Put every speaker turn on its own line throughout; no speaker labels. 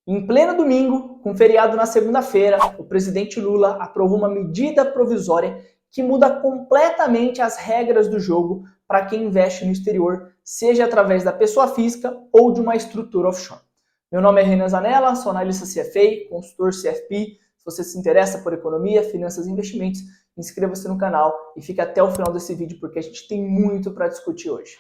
Em pleno domingo, com feriado na segunda-feira, o presidente Lula aprovou uma medida provisória que muda completamente as regras do jogo para quem investe no exterior, seja através da pessoa física ou de uma estrutura offshore. Meu nome é Renan Zanella, sou analista CFA, consultor CFP. Se você se interessa por economia, finanças e investimentos, inscreva-se no canal e fique até o final desse vídeo porque a gente tem muito para discutir hoje.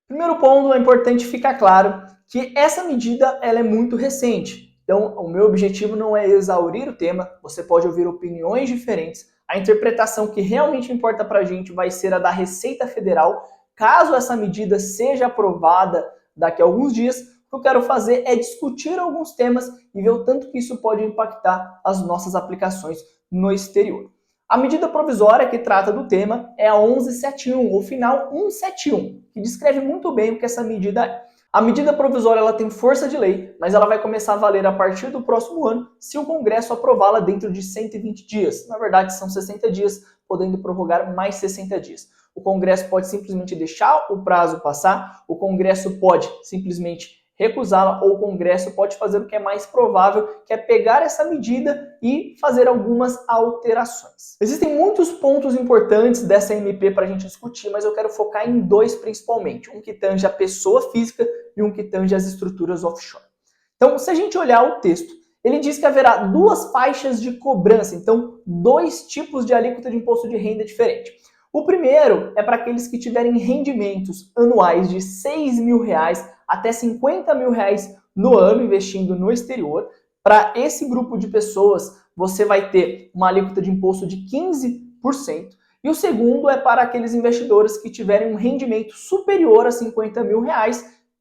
Primeiro ponto, é importante ficar claro que essa medida ela é muito recente. Então, o meu objetivo não é exaurir o tema, você pode ouvir opiniões diferentes. A interpretação que realmente importa para a gente vai ser a da Receita Federal. Caso essa medida seja aprovada daqui a alguns dias, o que eu quero fazer é discutir alguns temas e ver o tanto que isso pode impactar as nossas aplicações no exterior. A medida provisória que trata do tema é a 1171, ou final 171, que descreve muito bem o que essa medida é. A medida provisória ela tem força de lei, mas ela vai começar a valer a partir do próximo ano, se o Congresso aprová-la dentro de 120 dias. Na verdade, são 60 dias, podendo prorrogar mais 60 dias. O Congresso pode simplesmente deixar o prazo passar, o Congresso pode simplesmente recusá-la, ou o Congresso pode fazer o que é mais provável, que é pegar essa medida e fazer algumas alterações. Existem muitos pontos importantes dessa MP para a gente discutir, mas eu quero focar em dois principalmente, um que tange a pessoa física e um que tange as estruturas offshore. Então, se a gente olhar o texto, ele diz que haverá duas faixas de cobrança, então dois tipos de alíquota de imposto de renda diferente. O primeiro é para aqueles que tiverem rendimentos anuais de R$6 mil até R$50 mil no ano investindo no exterior. Para esse grupo de pessoas, você vai ter uma alíquota de imposto de 15%. E o segundo é para aqueles investidores que tiverem um rendimento superior a R$50 mil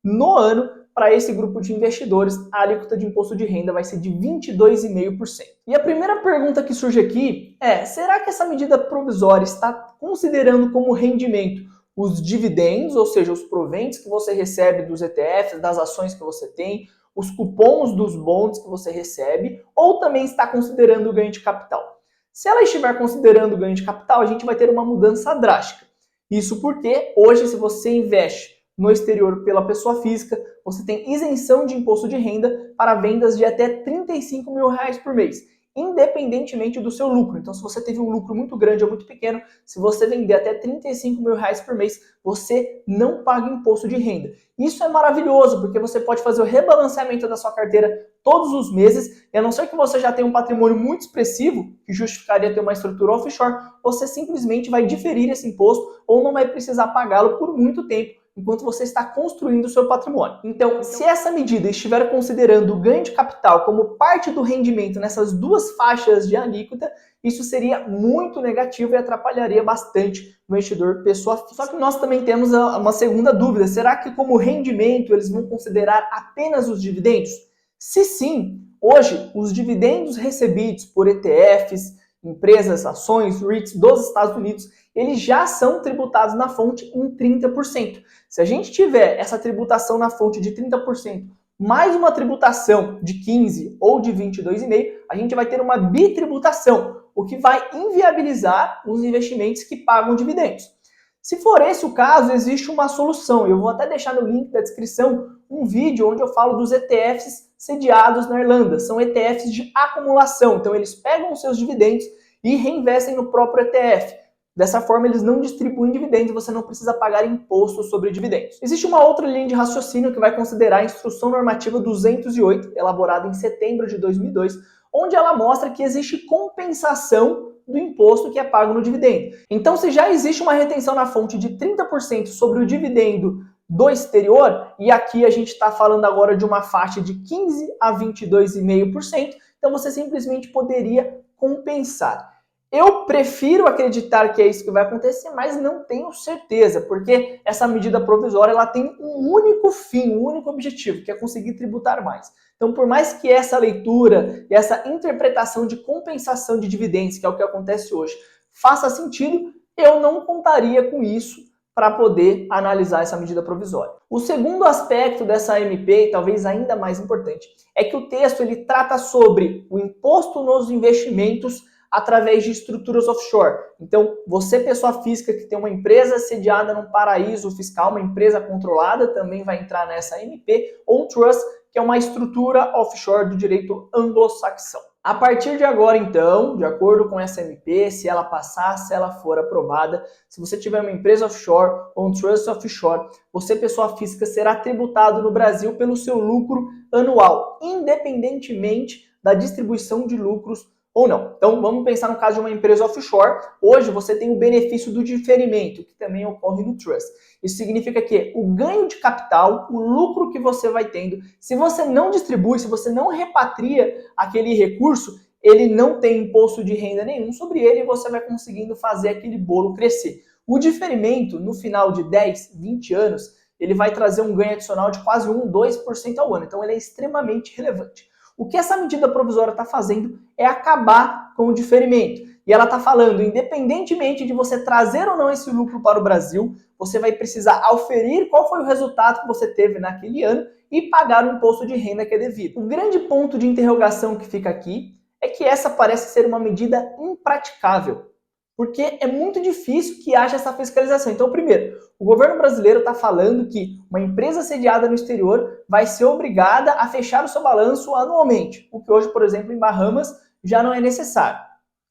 no ano. Para esse grupo de investidores, a alíquota de imposto de renda vai ser de 22,5%. E a primeira pergunta que surge aqui é: será que essa medida provisória está considerando como rendimento os dividendos, ou seja, os proventos que você recebe dos ETFs, das ações que você tem, os cupons dos bonds que você recebe, ou também está considerando o ganho de capital? Se ela estiver considerando o ganho de capital, a gente vai ter uma mudança drástica. Isso porque hoje, se você investe no exterior pela pessoa física, você tem isenção de imposto de renda para vendas de até R$35 mil por mês, independentemente do seu lucro. Então, se você teve um lucro muito grande ou muito pequeno, se você vender até R$35 mil por mês, você não paga imposto de renda. Isso é maravilhoso, porque você pode fazer o rebalanceamento da sua carteira todos os meses, e a não ser que você já tenha um patrimônio muito expressivo, que justificaria ter uma estrutura offshore, você simplesmente vai diferir esse imposto ou não vai precisar pagá-lo por muito tempo, enquanto você está construindo o seu patrimônio. Então, se essa medida estiver considerando o ganho de capital como parte do rendimento nessas duas faixas de alíquota, isso seria muito negativo e atrapalharia bastante o investidor pessoa física. Só que nós também temos uma segunda dúvida: será que como rendimento eles vão considerar apenas os dividendos? Se sim, hoje os dividendos recebidos por ETFs, empresas, ações, REITs dos Estados Unidos, eles já são tributados na fonte em 30%. Se a gente tiver essa tributação na fonte de 30%, mais uma tributação de 15% ou de 22,5%, a gente vai ter uma bitributação, o que vai inviabilizar os investimentos que pagam dividendos. Se for esse o caso, existe uma solução. Eu vou até deixar no link da descrição um vídeo onde eu falo dos ETFs sediados na Irlanda. São ETFs de acumulação, então eles pegam os seus dividendos e reinvestem no próprio ETF. Dessa forma, eles não distribuem dividendos e você não precisa pagar imposto sobre dividendos. Existe uma outra linha de raciocínio que vai considerar a Instrução Normativa 208, elaborada em setembro de 2002, onde ela mostra que existe compensação do imposto que é pago no dividendo. Então, se já existe uma retenção na fonte de 30% sobre o dividendo do exterior, e aqui a gente está falando agora de uma faixa de 15% a 22,5%, então você simplesmente poderia compensar. Eu prefiro acreditar que é isso que vai acontecer, mas não tenho certeza, porque essa medida provisória ela tem um único fim, um único objetivo, que é conseguir tributar mais. Então, por mais que essa leitura e essa interpretação de compensação de dividendos, que é o que acontece hoje, faça sentido, eu não contaria com isso para poder analisar essa medida provisória. O segundo aspecto dessa MP, e talvez ainda mais importante, é que o texto ele trata sobre o imposto nos investimentos através de estruturas offshore. Então, você, pessoa física que tem uma empresa sediada num paraíso fiscal, uma empresa controlada, também vai entrar nessa MP, ou trust, que é uma estrutura offshore do direito anglo-saxão. A partir de agora, então, de acordo com essa MP, se ela passar, se ela for aprovada, se você tiver uma empresa offshore ou um trust offshore, você, pessoa física, será tributado no Brasil pelo seu lucro anual, independentemente da distribuição de lucros ou não. Então, vamos pensar no caso de uma empresa offshore. Hoje, você tem o benefício do diferimento, que também ocorre no trust. Isso significa que o ganho de capital, o lucro que você vai tendo, se você não distribui, se você não repatria aquele recurso, ele não tem imposto de renda nenhum sobre ele e você vai conseguindo fazer aquele bolo crescer. O diferimento, no final de 10, 20 anos, ele vai trazer um ganho adicional de quase 1, 2% ao ano. Então, ele é extremamente relevante. O que essa medida provisória está fazendo é acabar com o diferimento. E ela está falando, independentemente de você trazer ou não esse lucro para o Brasil, você vai precisar auferir qual foi o resultado que você teve naquele ano e pagar o imposto de renda que é devido. O grande ponto de interrogação que fica aqui é que essa parece ser uma medida impraticável, porque é muito difícil que haja essa fiscalização. Então, primeiro, o governo brasileiro está falando que uma empresa sediada no exterior vai ser obrigada a fechar o seu balanço anualmente, o que hoje, por exemplo, em Bahamas já não é necessário.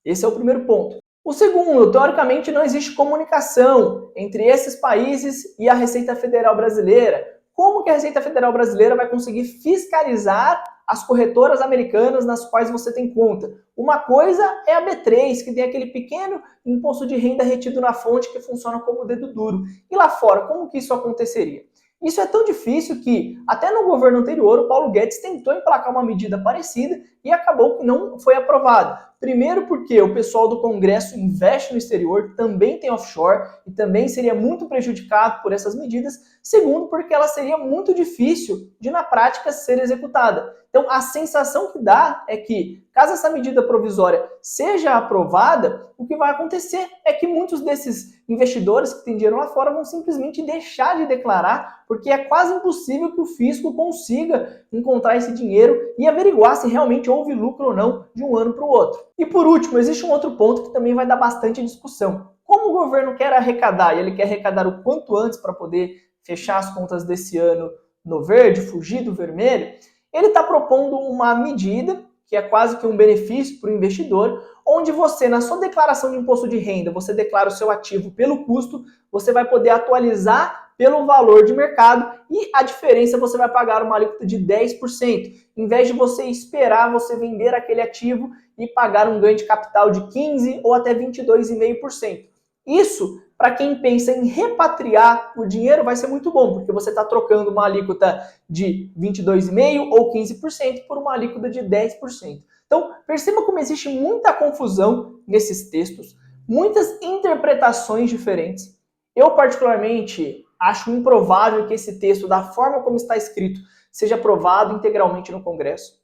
Esse é o primeiro ponto. O segundo, teoricamente não existe comunicação entre esses países e a Receita Federal Brasileira. Como que a Receita Federal Brasileira vai conseguir fiscalizar as corretoras americanas nas quais você tem conta? Uma coisa é a B3, que tem aquele pequeno imposto de renda retido na fonte que funciona como dedo duro. E lá fora, como que isso aconteceria? Isso é tão difícil que, até no governo anterior, o Paulo Guedes tentou emplacar uma medida parecida e acabou que não foi aprovada. Primeiro porque o pessoal do Congresso investe no exterior, também tem offshore e também seria muito prejudicado por essas medidas. Segundo, porque ela seria muito difícil de, na prática, ser executada. Então, a sensação que dá é que, caso essa medida provisória seja aprovada, o que vai acontecer é que muitos desses investidores que têm dinheiro lá fora vão simplesmente deixar de declarar, porque é quase impossível que o fisco consiga encontrar esse dinheiro e averiguar se realmente houve lucro ou não de um ano para o outro. E por último, existe um outro ponto que também vai dar bastante discussão. Como o governo quer arrecadar, e ele quer arrecadar o quanto antes para poder fechar as contas desse ano no verde, fugir do vermelho, ele está propondo uma medida, que é quase que um benefício para o investidor, onde você, na sua declaração de imposto de renda, você declara o seu ativo pelo custo, você vai poder atualizar pelo valor de mercado e a diferença você vai pagar uma alíquota de 10%. Em vez de você esperar você vender aquele ativo e pagar um ganho de capital de 15% ou até 22,5%. Isso, para quem pensa em repatriar o dinheiro, vai ser muito bom, porque você está trocando uma alíquota de 22,5% ou 15% por uma alíquota de 10%. Então, perceba como existe muita confusão nesses textos, muitas interpretações diferentes. Eu, particularmente, acho improvável que esse texto, da forma como está escrito, seja aprovado integralmente no Congresso.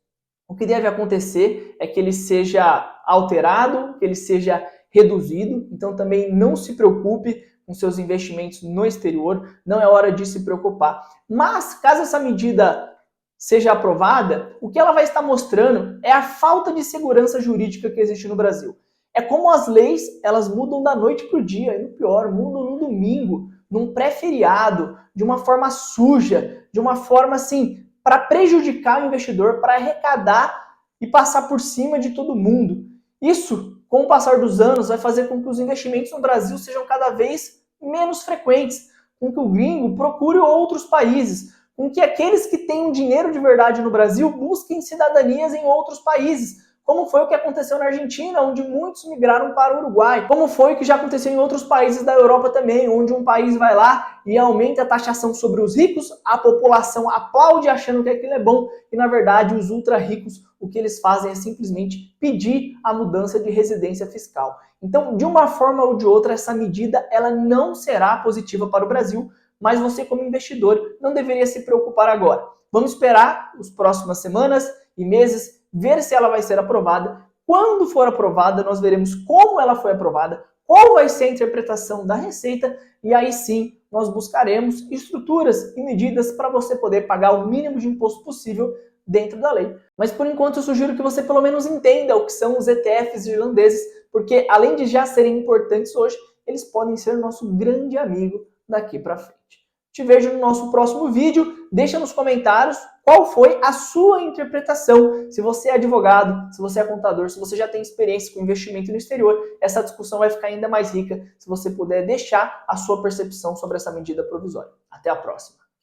O que deve acontecer é que ele seja alterado, que ele seja reduzido, então também não se preocupe com seus investimentos no exterior, não é hora de se preocupar. Mas, caso essa medida seja aprovada, o que ela vai estar mostrando é a falta de segurança jurídica que existe no Brasil. É como as leis, elas mudam da noite para o dia, e no pior, mudam no domingo, num pré-feriado, de uma forma suja, de uma forma assim, para prejudicar o investidor, para arrecadar e passar por cima de todo mundo. Isso, com o passar dos anos, vai fazer com que os investimentos no Brasil sejam cada vez menos frequentes, com que o gringo procure outros países, com que aqueles que têm dinheiro de verdade no Brasil busquem cidadanias em outros países, como foi o que aconteceu na Argentina, onde muitos migraram para o Uruguai, como foi o que já aconteceu em outros países da Europa também, onde um país vai lá e aumenta a taxação sobre os ricos, a população aplaude achando que aquilo é bom, e na verdade os ultra ricos, o que eles fazem é simplesmente pedir a mudança de residência fiscal. Então, de uma forma ou de outra, essa medida ela não será positiva para o Brasil, mas você como investidor não deveria se preocupar agora. Vamos esperar as próximas semanas e meses, ver se ela vai ser aprovada. Quando for aprovada, nós veremos como ela foi aprovada, qual vai ser a interpretação da Receita, e aí sim nós buscaremos estruturas e medidas para você poder pagar o mínimo de imposto possível dentro da lei. Mas por enquanto eu sugiro que você pelo menos entenda o que são os ETFs irlandeses, porque além de já serem importantes hoje, eles podem ser nosso grande amigo daqui para frente. Te vejo no nosso próximo vídeo. Deixa nos comentários qual foi a sua interpretação. Se você é advogado, se você é contador, se você já tem experiência com investimento no exterior, essa discussão vai ficar ainda mais rica se você puder deixar a sua percepção sobre essa medida provisória. Até a próxima.